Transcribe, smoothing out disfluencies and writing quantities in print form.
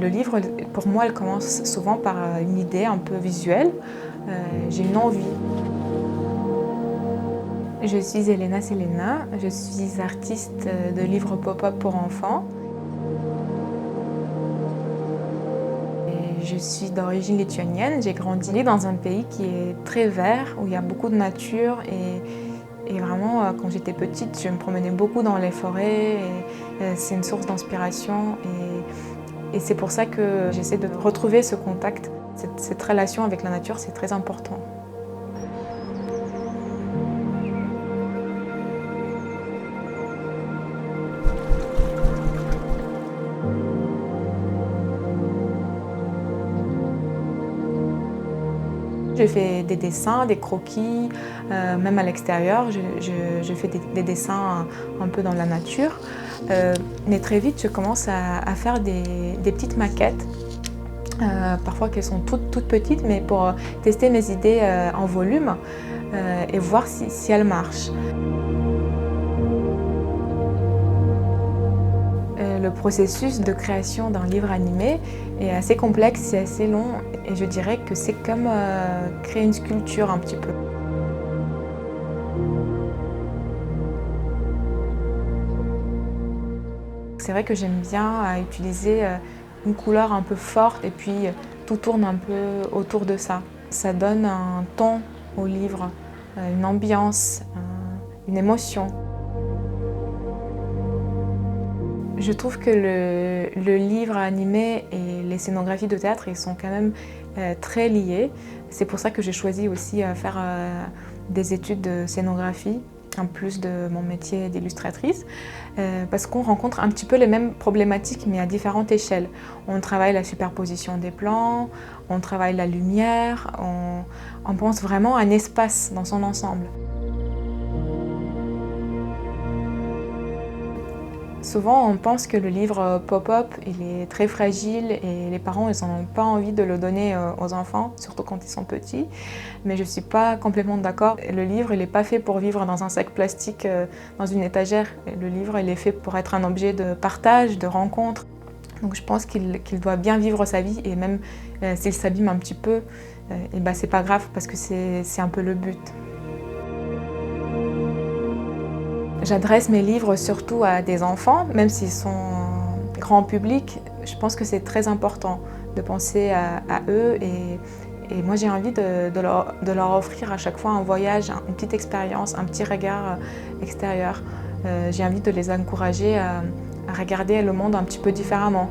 Le livre, pour moi, elle commence souvent par une idée un peu visuelle. J'ai une envie. Je suis Elena Selena, je suis artiste de livres pop-up pour enfants. Et je suis d'origine lituanienne, j'ai grandi dans un pays qui est très vert, où il y a beaucoup de nature et vraiment, quand j'étais petite, je me promenais beaucoup dans les forêts et c'est une source d'inspiration et c'est pour ça que j'essaie de retrouver ce contact, cette relation avec la nature, c'est très important. Je fais des dessins, des croquis, même à l'extérieur, je fais des dessins un peu dans la nature. Mais très vite, je commence à faire des petites maquettes, parfois qu'elles sont toutes petites, mais pour tester mes idées en volume et voir si elles marchent. Le processus de création d'un livre animé est assez complexe et assez long et je dirais que c'est comme créer une sculpture un petit peu. C'est vrai que j'aime bien utiliser une couleur un peu forte et puis tout tourne un peu autour de ça. Ça donne un ton au livre, une ambiance, une émotion. Je trouve que le livre animé et les scénographies de théâtre, ils sont quand même très liés. C'est pour ça que j'ai choisi aussi faire des études de scénographie, en plus de mon métier d'illustratrice, parce qu'on rencontre un petit peu les mêmes problématiques, mais à différentes échelles. On travaille la superposition des plans, on travaille la lumière, on pense vraiment à un espace dans son ensemble. Souvent, on pense que le livre pop-up, il est très fragile et les parents, ils n'ont pas envie de le donner aux enfants, surtout quand ils sont petits. Mais je ne suis pas complètement d'accord. Le livre, il n'est pas fait pour vivre dans un sac plastique dans une étagère. Le livre, il est fait pour être un objet de partage, de rencontre. Donc je pense qu'il doit bien vivre sa vie et même s'il s'abîme un petit peu, et ben, c'est pas grave parce que c'est un peu le but. J'adresse mes livres surtout à des enfants, même s'ils sont grand public. Je pense que c'est très important de penser à eux et moi j'ai envie de leur offrir à chaque fois un voyage, une petite expérience, un petit regard extérieur. J'ai envie de les encourager à regarder le monde un petit peu différemment.